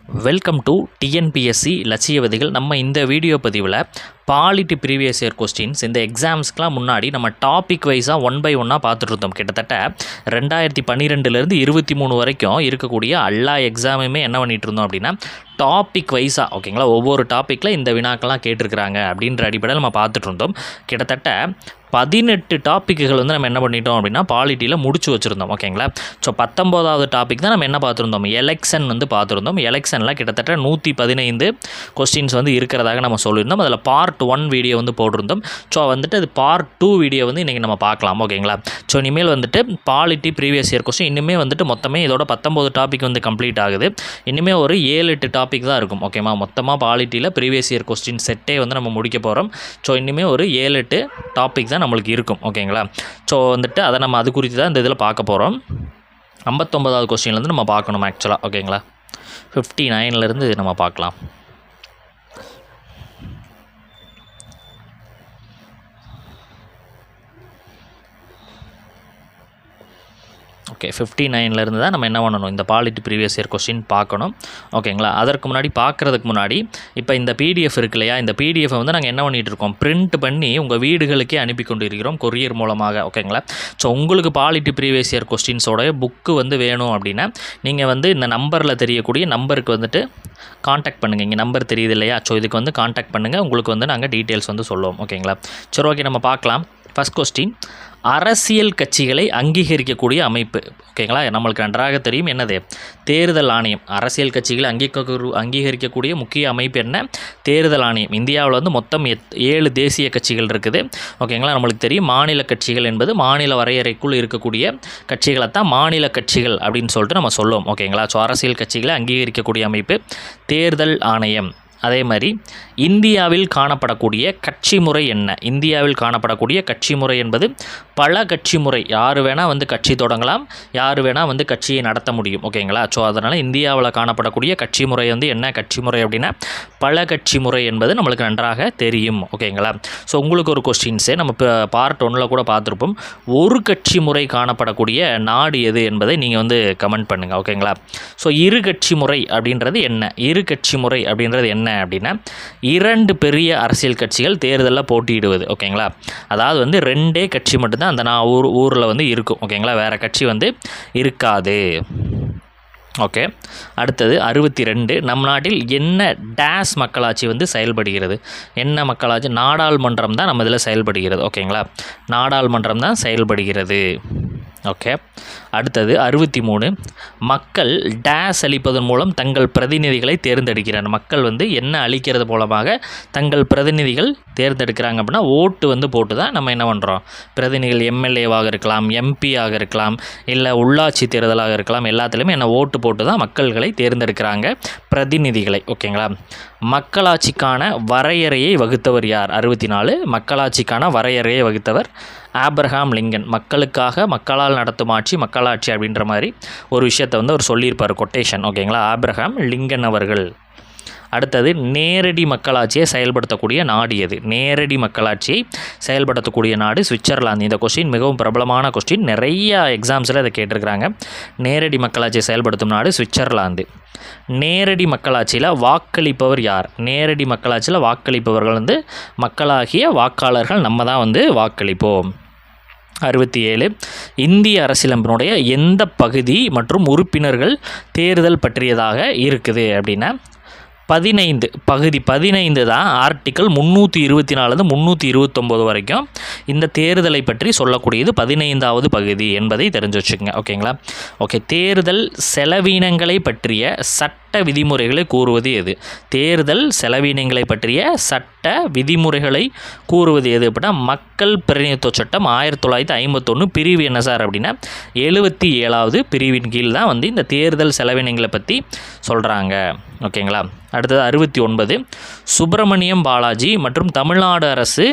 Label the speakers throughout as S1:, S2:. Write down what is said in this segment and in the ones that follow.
S1: Welcome to TNPSC லட்சியவதிகள். நம்ம இந்த video பதிவில் பாலிட்டி ப்ரீவியஸ் இயர் கொஸ்டின்ஸ் இந்த எக்ஸாம்ஸ்க்கெலாம் முன்னாடி நம்ம டாபிக் வைஸாக ஒன் பை ஒன்னாக பார்த்துட்டு இருந்தோம். கிட்டத்தட்ட 2012 23 வரைக்கும் இருக்கக்கூடிய எல்லா எக்ஸாமுமே என்ன பண்ணிகிட்டு இருந்தோம் அப்படின்னா டாபிக் வைஸாக ஓகேங்களா, ஒவ்வொரு டாப்பிக்கில் இந்த வினாக்கெல்லாம் கேட்டிருக்கிறாங்க அப்படின்ற அடிப்படையில் நம்ம பார்த்துட்டு இருந்தோம். கிட்டத்தட்ட 18 டாப்பிக்குகள் வந்து நம்ம என்ன பண்ணிட்டோம் அப்படின்னா பாலிட்டியில் முடிச்சு வச்சுருந்தோம் ஓகேங்களா. ஸோ 19வது டாபிக் தான் நம்ம என்ன பார்த்துருந்தோம், எலெக்ஷன் வந்து பார்த்துருந்தோம். எலெக்ஷனில் கிட்டத்தட்ட 115 கொஸ்டின்ஸ் வந்து இருக்கிறதாக நம்ம சொல்லியிருந்தோம். அதில் பார்ட் 1 வீடியோ வந்து போட்டிருந்தோம். ஸோ வந்துட்டு அது பார்ட் 2 வீடியோ வந்து இன்றைக்கி நம்ம பார்க்கலாம் ஓகேங்களா. ஸோ இனிமேல் வந்துட்டு பாலிட்டி ப்ரீவியஸ் இயர் கொஸ்டின் இனிமேல் வந்துட்டு மொத்தமே இதோட 19 டாபிக் வந்து கம்ப்ளீட் ஆகுது. இனிமேல் ஒரு 7-8 டாபிக் தான் இருக்கும் ஓகேமா. மொத்தமாக பாலிட்டியில் ப்ரீவியஸ் இயர் கொஸ்டின் செட்டே வந்து நம்ம முடிக்க போகிறோம். ஸோ இனிமேல் ஒரு 7-8 டாபிக் தான் நம்மளுக்கு இருக்கும் ஓகேங்களா. ஸோ வந்துட்டு அதை நம்ம அது குறித்து தான் இந்த இதில் பார்க்க போகிறோம். 59வது கொஸ்டின்லேருந்து நம்ம பார்க்கணும் ஆக்சுவலாக ஓகேங்களா. 59லேருந்து நம்ம பார்க்கலாம். ஓகே, 59லேருந்து தான் நம்ம என்ன பண்ணணும், இந்த பாலிட்டி ப்ரீவியஸ் இயர் கொஸ்டின் பார்க்கணும் ஓகேங்களா. அதற்கு முன்னாடி பார்க்குறதுக்கு முன்னாடி இப்போ இந்த பிடிஎஃப் இருக்கு இல்லையா, இந்த பிடிஎஃப் வந்து நாங்கள் என்ன பண்ணிகிட்டு இருக்கோம், பிரிண்ட் பண்ணி உங்கள் வீடுகளுக்கே அனுப்பி கொண்டு இருக்கிறோம் கொரியர் மூலமாக ஓகேங்களா. ஸோ உங்களுக்கு பாலிட்டி ப்ரீவியஸ் இயர் கொஸ்டின்ஸோட புக்கு வந்து வேணும் அப்படின்னா நீங்கள் வந்து இந்த நம்பரில் தெரியக்கூடிய நம்பருக்கு வந்துட்டு காண்டாக்ட் பண்ணுங்கள். இங்கே நம்பர் தெரியுது இல்லையா, ஸோ இதுக்கு வந்து காண்டாக்ட் பண்ணுங்கள், உங்களுக்கு வந்து நாங்கள் டீட்டெயில்ஸ் வந்து சொல்லுவோம் ஓகேங்களா. சரி ஓகே, நம்ம பார்க்கலாம். ஃபஸ்ட் கொஸ்டின், அரசியல் கட்சிகளை அங்கீகரிக்கக்கூடிய அமைப்பு ஓகேங்களா. நம்மளுக்கு நன்றாக தெரியும் என்னது, தேர்தல் ஆணையம். அரசியல் கட்சிகளை அங்கீகரிக்கக்கூடிய முக்கிய அமைப்பு என்ன, தேர்தல் ஆணையம். இந்தியாவில் வந்து மொத்தம் 7 தேசிய கட்சிகள் இருக்குது ஓகேங்களா. நம்மளுக்கு தெரியும் மாநில கட்சிகள் என்பது மாநில வரையறைக்குள் இருக்கக்கூடிய கட்சிகளை தான் மாநில கட்சிகள் அப்படின்னு சொல்லிட்டு நம்ம சொல்லுவோம் ஓகேங்களா. ஸோ அரசியல் கட்சிகளை அங்கீகரிக்கக்கூடிய அமைப்பு தேர்தல் ஆணையம். அதே மாதிரி இந்தியாவில் காணப்படக்கூடிய கட்சி முறை என்ன, இந்தியாவில் காணப்படக்கூடிய கட்சி முறை என்பது பல கட்சி முறை. யார் வேணால் வந்து கட்சி தொடங்கலாம், யார் வேணால் வந்து கட்சியை நடத்த முடியும் ஓகேங்களா. ஸோ அதனால் இந்தியாவில் காணப்படக்கூடிய கட்சி முறை வந்து என்ன கட்சி முறை அப்படின்னா பல கட்சி முறை என்பது நம்மளுக்கு நன்றாக தெரியும் ஓகேங்களா. ஸோ உங்களுக்கு ஒரு கொஸ்டின்ஸே நம்ம இப்போ பார்ட் 1 கூட பார்த்துருப்போம். ஒரு கட்சி முறை காணப்படக்கூடிய நாடு எது என்பதை நீங்கள் வந்து கமெண்ட் பண்ணுங்கள் ஓகேங்களா. ஸோ இரு கட்சி முறை அப்படின்றது என்ன, இரு கட்சி முறை அப்படின்றது என்ன அப்படின்னா 2 பெரிய அரசியல் கட்சிகள் தேர்தலில் போட்டியிடுவது ஓகேங்களா. அதாவது வந்து 2 கட்சி மட்டும்தான் அந்த ஊரில் வந்து இருக்கும் ஓகேங்களா, வேறு கட்சி வந்து இருக்காது. ஓகே, அடுத்தது 62, நம் நாட்டில் என்ன டேஸ் மக்களாட்சி வந்து செயல்படுகிறது, என்ன மக்களாட்சி, நாடாளுமன்றம் தான் நம்ம இதில் செயல்படுகிறது ஓகேங்களா, நாடாளுமன்றம் தான் செயல்படுகிறது. ஓகே, அடுத்தது 63, மக்கள் டேஸ் அளிப்பதன் மூலம் தங்கள் பிரதிநிதிகளை தேர்ந்தெடுக்கிறாங்க. மக்கள் வந்து என்ன அளிக்கிறது மூலமாக தங்கள் பிரதிநிதிகள் தேர்ந்தெடுக்கிறாங்க அப்படின்னா ஓட்டு வந்து போட்டு தான் நம்ம என்ன பண்ணுறோம், பிரதிநிதிகள் எம்எல்ஏவாக இருக்கலாம், எம்பியாக இருக்கலாம், இல்லை உள்ளாட்சி தேர்தலாக இருக்கலாம், எல்லாத்துலேயுமே என்ன ஓட்டு போட்டு தான் மக்கள்களை தேர்ந்தெடுக்கிறாங்க பிரதிநிதிகளை ஓகேங்களா. மக்களாட்சிக்கான வரையறையை வகுத்தவர் யார், 64, மக்களாட்சிக்கான வரையறையை வகுத்தவர் ஆப்ரஹாம் லிங்கன். மக்களுக்காக மக்களால் நடத்தும் ஆட்சி மக்களாட்சி அப்படின்ற மாதிரி ஒரு விஷயத்தை வந்து அவர் சொல்லியிருப்பார், கொட்டேஷன் ஓகேங்களா, ஆப்ரஹாம் லிங்கன் அவர்கள். அடுத்தது நேரடி மக்களாட்சியை செயல்படுத்தக்கூடிய நாடு எது, நேரடி மக்களாட்சியை செயல்படுத்தக்கூடிய நாடு சுவிட்சர்லாந்து. இந்த கொஸ்டின் மிகவும் பிரபலமான கொஸ்டின், நிறைய எக்ஸாம்ஸில் இதை கேட்டிருக்கிறாங்க. நேரடி மக்களாட்சியை செயல்படுத்தும் நாடு சுவிட்சர்லாந்து. நேரடி மக்களாட்சியில் வாக்களிப்பவர் யார், நேரடி மக்களாட்சியில் வாக்களிப்பவர்கள் வந்து மக்களாகிய வாக்காளர்கள் நம்ம தான் வந்து வாக்களிப்போம். 67, இந்திய அரசியலமைப்பினுடைய எந்த பகுதி மற்றும் உறுப்பினர்கள் தேர்தல் பற்றியதாக இருக்குது அப்படின்னா 15 பகுதி 15 தான். ஆர்டிக்கல் 324 329 வரைக்கும் இந்த தேர்தலை பற்றி சொல்லக்கூடியது 15வது பகுதி என்பதை தெரிஞ்சு வச்சுக்கோங்க ஓகேங்களா. ஓகே, தேர்தல் செலவினங்களை பற்றிய சட்ட விதிமுறைகளை கூறுவது எது, தேர்தல் செலவினங்களை பற்றிய சட்ட விதிமுறைகளை கூறுவது எது அப்படின்னா மக்கள் பிரதிநிதித்துவ சட்டம் 1951 பிரிவு என்ன சார் அப்படின்னா 77வது பிரிவின் கீழ் தான் வந்து இந்த தேர்தல் செலவினங்களை பற்றி சொல்கிறாங்க ஓகேங்களா. அடுத்தது 69, சுப்பிரமணியம் பாலாஜி மற்றும் தமிழ்நாடு அரசு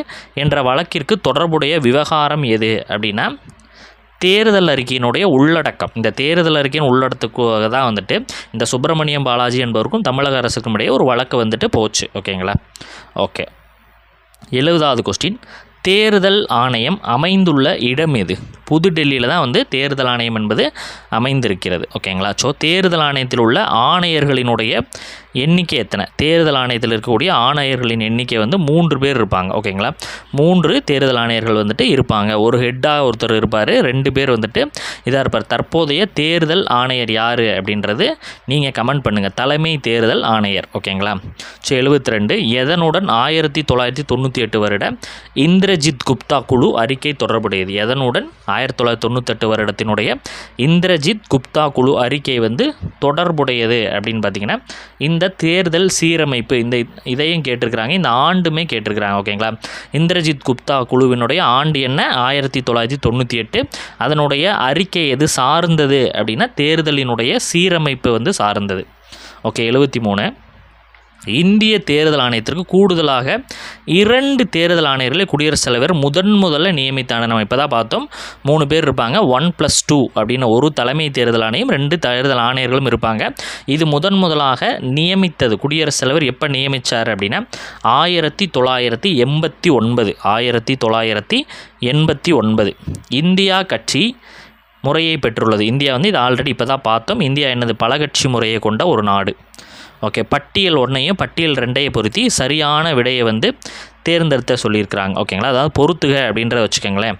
S1: என்ற வழக்கிற்கு தொடர்புடைய விவகாரம் எது அப்படின்னா தேர்தல் அறிக்கையினுடைய உள்ளடக்கம். இந்த தேர்தல் அறிக்கையின் உள்ளடக்கத்துக்காக தான் வந்துட்டு இந்த சுப்பிரமணியம் பாலாஜி என்பவருக்கும் தமிழக அரசுக்கும் இடையே ஒரு வழக்கு வந்துட்டு போச்சு ஓகேங்களா. ஓகே, 70வது கொஸ்டின், தேர்தல் ஆணையம் அமைந்துள்ள இடம் எது? புதுடெல்லியில் தான் வந்து தேர்தல் ஆணையம் என்பது அமைந்திருக்கிறது. ஓகேங்களா? ஸோ தேர்தல் ஆணையத்தில் உள்ள ஆணையர்களினுடைய எண்ணிக்கை எத்தனை? தேர்தல் ஆணையத்தில் இருக்கக்கூடிய ஆணையர்களின் எண்ணிக்கை வந்து 3 பேர் இருப்பாங்க. ஓகேங்களா? 3 தேர்தல் ஆணையர்கள் வந்துட்டு இருப்பாங்க. ஒரு ஹெட்டாக ஒருத்தர் இருப்பார், 2 பேர் வந்துட்டு இதாக இருப்பார். தற்போதைய தேர்தல் ஆணையர் யார் அப்படின்றது நீங்கள் கமெண்ட் பண்ணுங்கள். தலைமை தேர்தல் ஆணையர். ஓகேங்களா? ஸோ 72 எதனுடன் 1998 வருட இந்திரஜித் குப்தா குழு அறிக்கை தொடர்புடையது? எதனுடன் 1998 வருடத்தினுடைய இந்திரஜித் குப்தா குழு அறிக்கை வந்து தொடர்புடையது அப்படின்னு பார்த்தீங்கன்னா இந்த தேர்தல் சீரமைப்பு, இதையும் கேட்டிருக்கிறாங்க, இந்த ஆண்டுமே கேட்டிருக்கிறாங்க. ஓகேங்களா? இந்திரஜித் குப்தா குழுவினுடைய ஆண்டு என்ன? 1998. அதனுடைய அறிக்கை எது சார்ந்தது அப்படின்னா தேர்தலினுடைய சீரமைப்பு வந்து சார்ந்தது. ஓகே. 73 இந்திய தேர்தல் ஆணையத்திற்கு கூடுதலாக 2 தேர்தல் ஆணையர்களை குடியரசுத் தலைவர் முதல்ல நியமித்தாங்க. நம்ம இப்போ தான் பார்த்தோம் 3 பேர் இருப்பாங்க. 1+2 அப்படின்னு ஒரு தலைமை தேர்தல் ஆணையம் 2 தேர்தல் ஆணையர்களும் இருப்பாங்க. இது முதலாக நியமித்தது குடியரசுத் தலைவர் எப்போ நியமித்தார் அப்படின்னா 1989. 1989 இந்தியா கட்சி முறையை பெற்றுள்ளது. இந்தியா வந்து இது ஆல்ரெடி இப்போ தான் பார்த்தோம். இந்தியா என்னது? பல கட்சி முறையை கொண்ட ஒரு நாடு. ஓகே. பட்டியல் 1ஐயும் பட்டியல் 2ஐயும் பொருத்தி சரியான விடையை வந்து தேர்ந்தெடுத்த சொல்லியிருக்கிறாங்க. ஓகேங்களா? அதாவது பொறுத்துக அப்படின்றத வச்சுக்கோங்களேன்.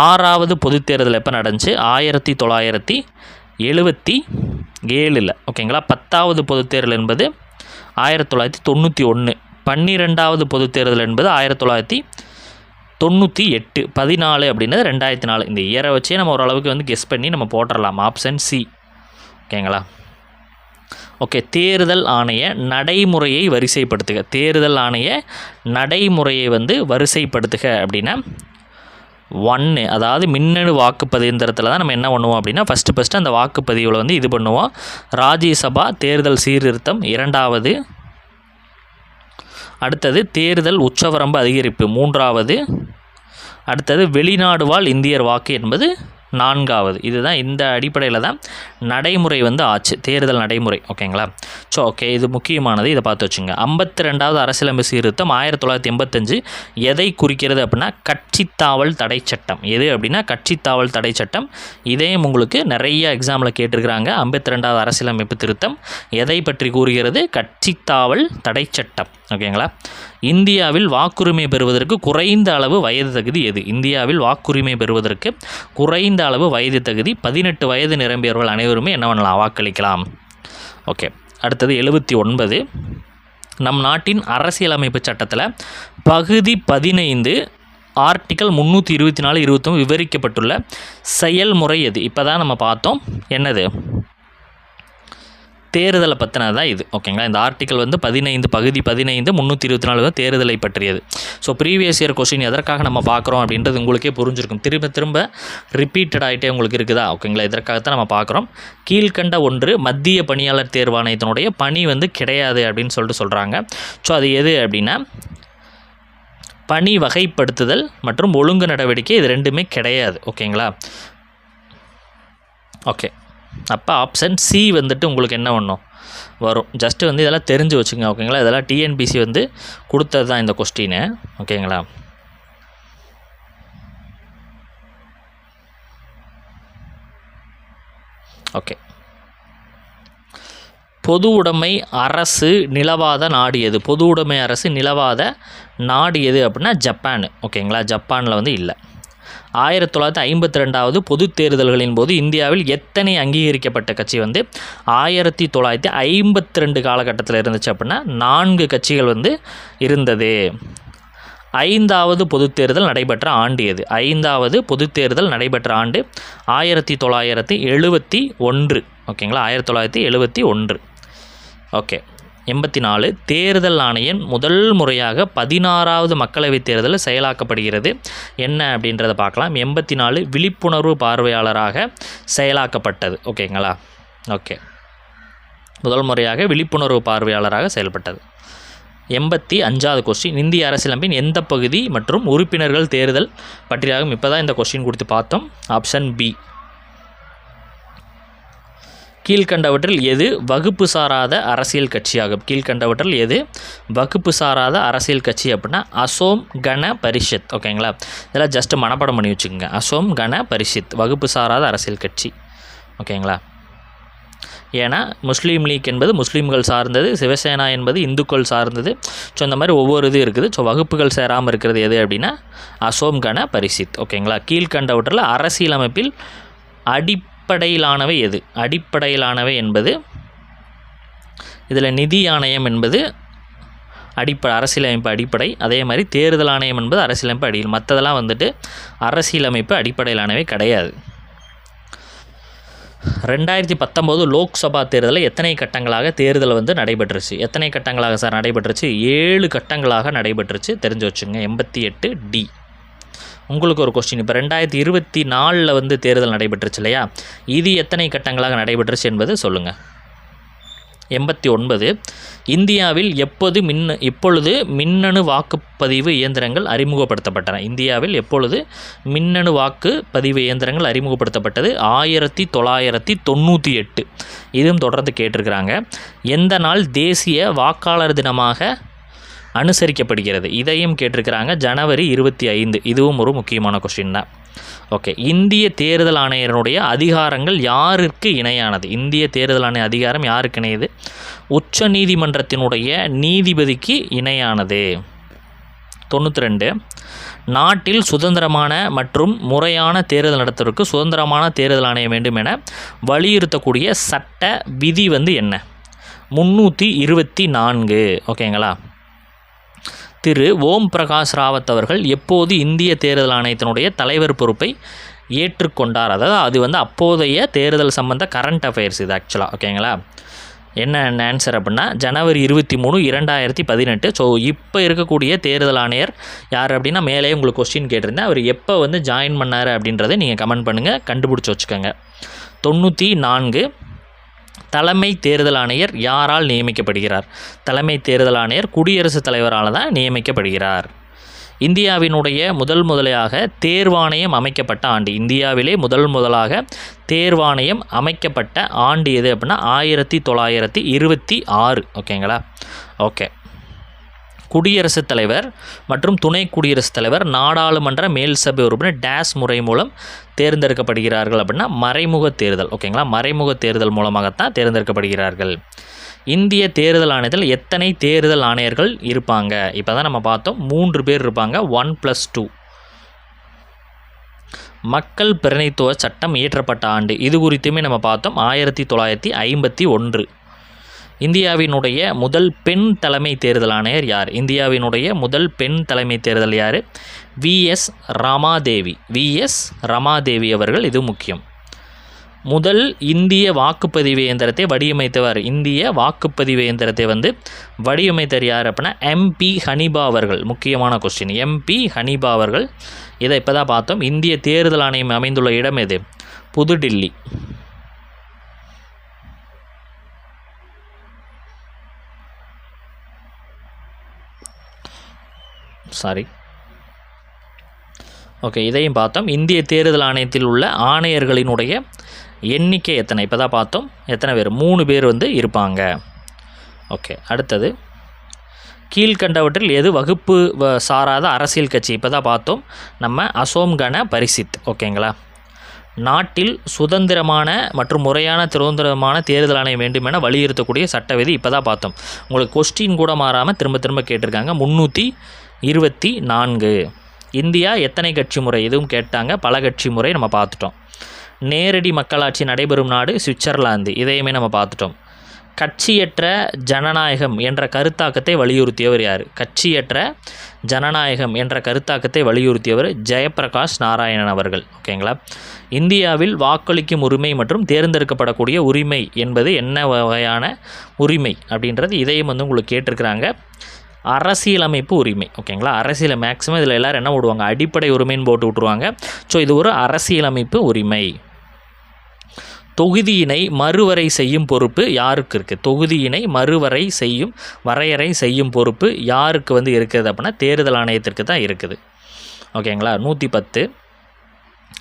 S1: 6வது பொதுத் தேர்தல் எப்போ நடந்துச்சு? 1977. ஓகேங்களா? 10வது பொதுத் தேர்தல் என்பது 1991. 12வது பொதுத் தேர்தல் என்பது 1998. 14 அப்படின்றது 2004. இந்த இயரை வச்சே நம்ம ஓரளவுக்கு வந்து கெஸ் பண்ணி நம்ம போட்டுடலாம். Option C. ஓகேங்களா? ஓகே. தேர்தல் ஆணைய நடைமுறையை வரிசைப்படுத்துக. தேர்தல் ஆணைய நடைமுறையை வந்து வரிசைப்படுத்துக அப்படின்னா 1 அதாவது மின்னணு வாக்குப்பதிவு தான் நம்ம என்ன பண்ணுவோம் அப்படின்னா ஃபஸ்ட்டு அந்த வாக்குப்பதிவில் வந்து இது பண்ணுவோம். ராஜ்யசபா தேர்தல் சீர்திருத்தம் 2வது. அடுத்தது தேர்தல் உச்சவரம்பு அதிகரிப்பு 3வது. அடுத்தது வெளிநாடு வாழ் இந்தியர் வாக்கு என்பது 4வது. இதுதான் இந்த அடிப்படையில் தான் நடைமுறை வந்து ஆச்சு, தேர்தல் நடைமுறை. ஓகேங்களா? ஸோ ஓகே, இது முக்கியமானது, இதை பார்த்து வச்சுங்க. 52வது அரசியலமைப்பு சீர்திருத்தம் 1985 எதை குறிக்கிறது அப்படின்னா கட்சித்தாவல் தடை சட்டம். எது அப்படின்னா கட்சித்தாவல் தடை சட்டம். இதையும் உங்களுக்கு நிறைய எக்ஸாமில் கேட்டிருக்கிறாங்க. 52வது அரசியலமைப்பு திருத்தம் எதை பற்றி கூறுகிறது? கட்சித்தாவல் தடை சட்டம். ஓகேங்களா? இந்தியாவில் வாக்குரிமை பெறுவதற்கு குறைந்த அளவு வயது தகுதி எது? இந்தியாவில் வாக்குரிமை பெறுவதற்கு குறைந்த அளவு வயது தகுதி 18 வயது நிரம்பியவர்கள் அனைவருமே என்ன பண்ணலாம்? வாக்களிக்கலாம். ஓகே. அடுத்தது 79 நம் நாட்டின் அரசியலமைப்பு சட்டத்தில் பகுதி 15 ஆர்டிக்கல் 324, 29 விவரிக்கப்பட்டுள்ள செயல்முறை எது? இப்போ தான் நம்ம பார்த்தோம். என்னது? தேர்தலை பற்றினது தான் இது. ஓகேங்களா? இந்த ஆர்டிக்கல் வந்து 15 பகுதி 15 324 வந்து தேர்தலை பற்றியது. ஸோ ப்ரீவியஸ் இயர் கொஸ்டின் எதற்காக நம்ம பார்க்குறோம் அப்படின்றது உங்களுக்கே புரிஞ்சிருக்கும். திரும்ப ரிப்பீட்டட் ஆகிட்டே உங்களுக்கு இருக்குதா? ஓகேங்களா? இதற்காகத்தான் நம்ம பார்க்குறோம். கீழ்கண்ட ஒன்று மத்திய பணியாளர் தேர்வாணையத்தினுடைய பணி வந்து கிடையாது அப்படின்னு சொல்கிறாங்க. ஸோ அது எது அப்படின்னா பணி வகைப்படுத்துதல் மற்றும் ஒழுங்கு நடவடிக்கை, இது ரெண்டுமே கிடையாது. ஓகேங்களா? ஓகே. அப்போ ஆப்ஷன் சி வந்துட்டு உங்களுக்கு என்ன பண்ணும்? வரும். ஜஸ்ட்டு வந்து இதெல்லாம் தெரிஞ்சு வச்சுங்க. ஓகேங்களா? இதெல்லாம் டிஎன்பிசி வந்து கொடுத்தது தான் இந்த கொஸ்டினு. ஓகேங்களா? ஓகே. பொது உடைமை அரசு நிலவாத நாடு எது? பொது உடைமை அரசு நிலவாத நாடு எது அப்படின்னா ஜப்பான். ஓகேங்களா? ஜப்பானில் வந்து இல்லை. 1952வது பொது தேர்தல்களின் போது இந்தியாவில் எத்தனை அங்கீகரிக்கப்பட்ட கட்சி வந்து 1952 காலகட்டத்தில் இருந்துச்சு அப்படின்னா 4 கட்சிகள் வந்து இருந்தது. 5வது பொதுத் தேர்தல் நடைபெற்ற ஆண்டு எது? 5வது பொதுத் தேர்தல் நடைபெற்ற ஆண்டு 1971. ஓகேங்களா? 1971. ஓகே. 84 தேர்தல் ஆணையம் முதல் முறையாக 16வது மக்களவைத் தேர்தலில் செயலாக்கப்படுகிறது. என்ன அப்படின்றத பார்க்கலாம். 84 விழிப்புணர்வு பார்வையாளராக செயலாக்கப்பட்டது. ஓகேங்களா? ஓகே. முதல் முறையாக விழிப்புணர்வு பார்வையாளராக செயல்பட்டது. 85வது கொஸ்டின் இந்திய அரசியலமைப்பின் எந்த பகுதி மற்றும் உறுப்பினர்கள் தேர்தல் பற்றியாகும்? இப்போ தான் இந்த கொஸ்டின் கொடுத்து பார்த்தோம். Option B. கீழ்கண்டவற்றில் எது வகுப்பு சாராத அரசியல் கட்சியாகும்? கீழ்கண்டவற்றில் எது வகுப்பு சாராத அரசியல் கட்சி அப்படின்னா அசோம் கண பரிஷத். ஓகேங்களா, இதெல்லாம் ஜஸ்ட் மனப்பாடம் பண்ணி வச்சுக்கோங்க. அசோம் கண பரிஷத் வகுப்பு சாராத அரசியல் கட்சி. ஓகேங்களா, ஏன்னா முஸ்லீம் லீக் என்பது முஸ்லீம்கள் சார்ந்தது, சிவசேனா என்பது இந்துக்கள் சார்ந்தது. ஸோ இந்த மாதிரி ஒவ்வொரு இது இருக்குது. ஸோ வகுப்புகள் சேராமல் இருக்கிறது எது அப்படின்னா அசோம் கண பரிஷத். ஓகேங்களா, கீழ்கண்டவற்றில் அரசியலமைப்பில் அடிப்படையிலானவை எது? அடிப்படையிலானவை என்பது இதில் நிதி ஆணையம் என்பது அரசியலமைப்பு அடிப்படை. அதே மாதிரி தேர்தல் ஆணையம் என்பது அரசியலமைப்பு அடிப்படை. மற்றதெல்லாம் வந்துட்டு அரசியலமைப்பு அடிப்படையிலானவே கிடையாது. 2019 லோக்சபா தேர்தலில் எத்தனை கட்டங்களாக தேர்தல் வந்து நடைபெற்றுச்சு? எத்தனை கட்டங்களாக சார் நடைபெற்றுச்சு? 7 கட்டங்களாக நடைபெற்றுச்சு, தெரிஞ்சு வச்சுங்க. 88D. உங்களுக்கு ஒரு கொஸ்டின், இப்போ 2024 வந்து தேர்தல் நடைபெற்றுச்சு இல்லையா, இது எத்தனை கட்டங்களாக நடைபெற்றுச்சு என்பது சொல்லுங்கள். 89. இந்தியாவில் இப்பொழுது மின்னணு வாக்குப்பதிவு இயந்திரங்கள் அறிமுகப்படுத்தப்பட்டன? இந்தியாவில் எப்பொழுது மின்னணு வாக்குப்பதிவு இயந்திரங்கள் அறிமுகப்படுத்தப்பட்டது? 1998. இதுவும் தொடர்ந்து கேட்டிருக்கிறாங்க. எந்த நாள் தேசிய வாக்காளர் தினமாக அனுசரிக்கப்படுகிறது? இதையும் கேட்டிருக்கிறாங்க. ஜனவரி 25. இதுவும் ஒரு முக்கியமான கொஸ்டின் தான். ஓகே, இந்திய தேர்தல் ஆணையருடைய அதிகாரங்கள் யாருக்கு இணையானது? இந்திய தேர்தல் ஆணைய அதிகாரம் யாருக்கு இணையது? உச்ச நீதிமன்றத்தினுடைய நீதிபதிக்கு இணையானது. 92. நாட்டில் சுதந்திரமான மற்றும் முறையான தேர்தல் நடத்துவதற்கு சுதந்திரமான தேர்தல் ஆணையம் வேண்டும் என வலியுறுத்தக்கூடிய சட்ட விதி வந்து என்ன? 324. ஓகேங்களா, திரு ஓம் பிரகாஷ் ராவத் அவர்கள் எப்போது இந்திய தேர்தல் ஆணையத்தினுடைய தலைவர் பொறுப்பை ஏற்றுக்கொண்டார்? அதாவது அது வந்து அப்போதைய தேர்தல் சம்பந்த கரண்ட் அஃபேர்ஸ் இது ஆக்சுவலாக. ஓகேங்களா, என்ன ஆன்சர் அப்படின்னா ஜனவரி 23, 2018. ஸோ இப்போ இருக்கக்கூடிய தேர்தல் ஆணையர் யார் அப்படின்னா மேலே உங்களுக்கு கொஸ்டின் கேட்டிருந்தேன். அவர் எப்போ வந்து ஜாயின் பண்ணார் அப்படின்றத நீங்கள் கமெண்ட் பண்ணுங்கள், கண்டுபிடிச்சி வச்சுக்கோங்க. 94. தலைமை தேர்தல் ஆணையர் யாரால் நியமிக்கப்படுகிறார்? தலைமை தேர்தல் ஆணையர் குடியரசுத் தலைவரால் தான் நியமிக்கப்படுகிறார். இந்தியாவினுடைய முதலாக தேர்வாணையம் அமைக்கப்பட்ட ஆண்டு? இந்தியாவிலே முதலாக தேர்வாணையம் அமைக்கப்பட்ட ஆண்டு எது அப்படின்னா 1926. ஓகேங்களா, ஓகே. குடியரசுத் தலைவர் மற்றும் துணை குடியரசுத் தலைவர் நாடாளுமன்ற மேல் சபை உறுப்பினர் டேஸ் முறை மூலம் தேர்ந்தெடுக்கப்படுகிறார்கள் அப்படின்னா மறைமுக தேர்தல். ஓகேங்களா, மறைமுக தேர்தல் மூலமாகத்தான் தேர்ந்தெடுக்கப்படுகிறார்கள். இந்திய தேர்தல் ஆணையத்தில் எத்தனை தேர்தல் ஆணையர்கள் இருப்பாங்க? இப்போ தான் நம்ம பார்த்தோம், 3 பேர் இருப்பாங்க. 1+2. மக்கள் பிரதிநிதித்துவ சட்டம் இயற்றப்பட்ட ஆண்டு இது குறித்துமே நம்ம பார்த்தோம், 1951. இந்தியாவினுடைய முதல் பெண் தலைமை தேர்தல் ஆணையர் யார்? இந்தியாவினுடைய முதல் பெண் தலைமை தேர்தல் யார்? VS ரமாதேவி. VS ரமாதேவி அவர்கள். இது முக்கியம். முதல் இந்திய வாக்குப்பதிவு இயந்திரத்தை வடிவமைத்தவர்? இந்திய வாக்குப்பதிவு இயந்திரத்தை வந்து வடிவமைத்தவர் யார் அப்படின்னா MP ஹனிபா அவர்கள். முக்கியமான கொஸ்டின், MP ஹனிபா அவர்கள். இதை இப்போ தான் பார்த்தோம். இந்திய தேர்தல் ஆணையம் அமைந்துள்ள இடம் எது? புதுடில்லி. ஓகே, இதையும் பார்த்தோம். இந்திய தேர்தல் ஆணையத்தில் உள்ள ஆணையர்களினுடைய எண்ணிக்கை எத்தனை? இப்போ தான் பார்த்தோம். எத்தனை பேர்? 3 பேர் வந்து இருப்பாங்க. ஓகே, அடுத்தது கீழ்கண்டவற்றில் எது வகுப்பு சாராத அரசியல் கட்சி? இப்போ தான் பார்த்தோம் நம்ம அசோம் கண பரிஷத். ஓகேங்களா, நாட்டில் சுதந்திரமான மற்றும் முறையான தேர்தல் ஆணையம் வேண்டும் என வலியுறுத்தக்கூடிய சட்ட விதி. இப்போ தான் பார்த்தோம். உங்களுக்கு கொஸ்டின் கூட மாறாமல் திரும்ப கேட்டிருக்காங்க. 324. இந்தியா எத்தனை கட்சி முறை? இதுவும் கேட்டாங்க. பல கட்சி முறை நம்ம பார்த்துட்டோம். நேரடி மக்களாட்சி நடைபெறும் நாடு சுவிட்சர்லாந்து. இதையுமே நம்ம பார்த்துட்டோம். கட்சியற்ற ஜனநாயகம் என்ற கருத்தாக்கத்தை வலியுறுத்தியவர் யார்? கட்சியற்ற ஜனநாயகம் என்ற கருத்தாக்கத்தை வலியுறுத்தியவர் ஜெயபிரகாஷ் நாராயணன் அவர்கள். ஓகேங்களா, இந்தியாவில் வாக்களிக்கும் உரிமை மற்றும் தேர்ந்தெடுக்கப்படக்கூடிய உரிமை என்பது என்ன வகையான உரிமை அப்படின்றது இதையும் வந்து உங்களுக்கு கேட்டிருக்கிறாங்க. அரசியலமைப்பு உரிமை. ஓகேங்களா, அரசியல் மேக்ஸிமம் இதில் எல்லோரும் என்ன விடுவாங்க? அடிப்படை உரிமைன்னு போட்டு விட்ருவாங்க. ஸோ இது ஒரு அரசியலமைப்பு உரிமை. தொகுதியினை மறுவரை செய்யும் பொறுப்பு யாருக்கு இருக்குது? தொகுதியினை வரையறை செய்யும் பொறுப்பு யாருக்கு வந்து இருக்குது அப்படின்னா தேர்தல் ஆணையத்திற்கு தான் இருக்குது. ஓகேங்களா, 110.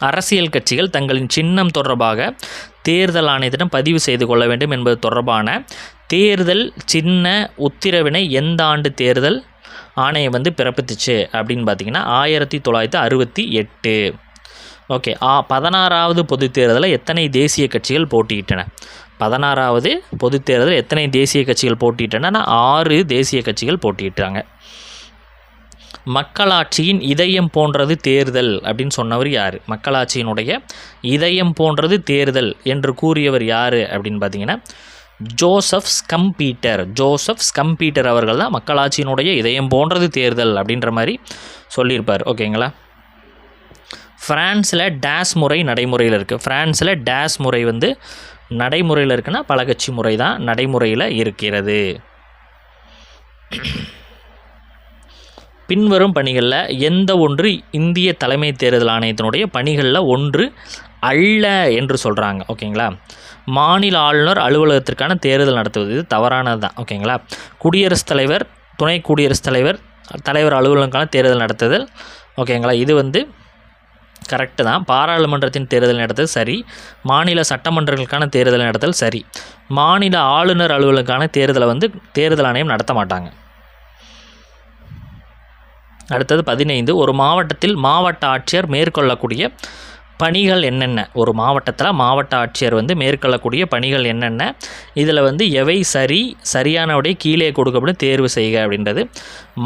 S1: அரசியல் கட்சிகள் தங்களின் சின்னம் தொடர்பாக தேர்தல் ஆணையத்திடம் பதிவு செய்து கொள்ள வேண்டும் என்பது தொடர்பான தேர்தல் சின்ன உத்தரவினை எந்த ஆண்டு தேர்தல் ஆணையம் வந்து பிறப்பித்துச்சு அப்படின்னு பார்த்தீங்கன்னா 1968. ஓகே. 16வது பொதுத் தேர்தலில் எத்தனை தேசிய கட்சிகள் போட்டியிட்டன? 16வது பொதுத் தேர்தலில் எத்தனை தேசிய கட்சிகள் போட்டியிட்டன? 6 தேசிய கட்சிகள் போட்டியிட்டாங்க. மக்களாட்சியின் இதயம் போன்றது தேர்தல் அப்படின்னு சொன்னவர் யார்? மக்களாட்சியினுடைய இதயம் போன்றது தேர்தல் என்று கூறியவர் யார் அப்படின்னு பார்த்தீங்கன்னா ஜோசப் ஸ்கம்பீட்டர் அவர்கள் தான் மக்களாட்சியினுடைய இதயம் போன்றது தேர்தல் அப்படின்ற மாதிரி சொல்லியிருப்பார். ஓகேங்களா. ஃப்ரான்ஸில் டேஸ் முறை நடைமுறையில் இருக்குது. ஃப்ரான்ஸில் டேஸ் முறை வந்து நடைமுறையில் இருக்குன்னா பலகட்சி முறை தான் நடைமுறையில் இருக்கிறது. பின்வரும் பணிகளில் எந்த ஒன்று இந்திய தலைமை தேர்தல் ஆணையத்தினுடைய பணிகளில் ஒன்று அல்ல என்று சொல்கிறாங்க? ஓகேங்களா. மாநில ஆளுநர் அலுவலகத்திற்கான தேர்தல் நடத்துவது இது தவறானது தான். ஓகேங்களா. குடியரசுத் தலைவர், துணை குடியரசுத் தலைவர், தலைவர் அலுவலகங்களுக்கான தேர்தல் நடத்துதல். ஓகேங்களா. இது வந்து கரெக்டு தான். பாராளுமன்றத்தின் தேர்தல் நடத்தல் சரி. மாநில சட்டமன்றங்களுக்கான தேர்தல் நடத்தல் சரி. மாநில ஆளுநர் அலுவலகங்களுக்கான தேர்தலை வந்து தேர்தல் ஆணையம் நடத்த மாட்டாங்க. அடுத்தது 15. ஒரு மாவட்டத்தில் மாவட்ட ஆட்சியர் மேற்கொள்ளக்கூடிய பணிகள் என்னென்ன? ஒரு மாவட்டத்தில் மாவட்ட ஆட்சியர் வந்து மேற்கொள்ளக்கூடிய பணிகள் என்னென்ன? இதில் வந்து எவை சரியானவுடைய கீழே கொடுக்கப்படும் தேர்வு செய்க அப்படின்றது.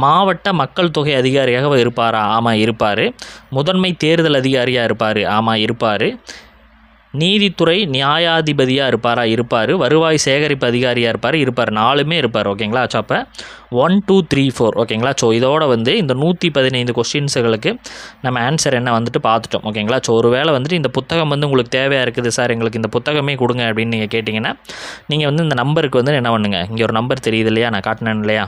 S1: மாவட்ட மக்கள் தொகை அதிகாரியாக இருப்பாரா? ஆமாம் இருப்பார். முதன்மை தேர்தல் அதிகாரியாக இருப்பார்? ஆமாம் இருப்பார். நீதித்துறை நியாயாதிபதியாக இருப்பாரா? இருப்பார். வருவாய் சேகரிப்பு அதிகாரியாக இருப்பார். 4மே இருப்பார். ஓகேங்களா. ஸோ அப்போ 1 2 3 4. ஓகேங்களா. ஸோ இதோட வந்து இந்த 115 கொஸ்டின்ஸுகளுக்கு நம்ம ஆன்சர் என்ன வந்துட்டு பார்த்துட்டோம். ஓகேங்களா. ஸோ ஒரு வேளை வந்துட்டு இந்த புத்தகம் வந்து உங்களுக்கு தேவையாக இருக்குது சார், எங்களுக்கு இந்த புத்தகமே கொடுங்க அப்படின்னு நீங்கள் கேட்டிங்கன்னா நீங்கள் வந்து இந்த நம்பருக்கு வந்து என்ன பண்ணுங்கள், இங்கே ஒரு நம்பர் தெரியுது இல்லையா, நான் காட்டினேன் இல்லையா,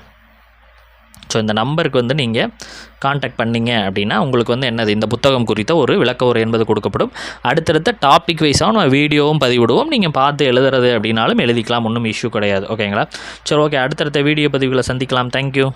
S1: ஸோ இந்த நம்பருக்கு வந்து நீங்கள் காண்டாக்ட் பண்ணிங்க அப்படின்னா உங்களுக்கு வந்து என்னது இந்த புத்தகம் குறித்த ஒரு விளக்க உரை என்பது கொடுக்கப்படும். அடுத்தடுத்த டாபிக் வைஸாக நம்ம வீடியோவும் பதிவிடுவோம். நீங்கள் பார்த்து எழுதுறது அப்படின்னாலும் எழுதிக்கலாம், ஒன்றும் இஷ்யூ கிடையாது. ஓகேங்களா. சரி, ஓகே. அடுத்தடுத்த வீடியோ பதிவுகளை சந்திக்கலாம். தேங்க்யூ.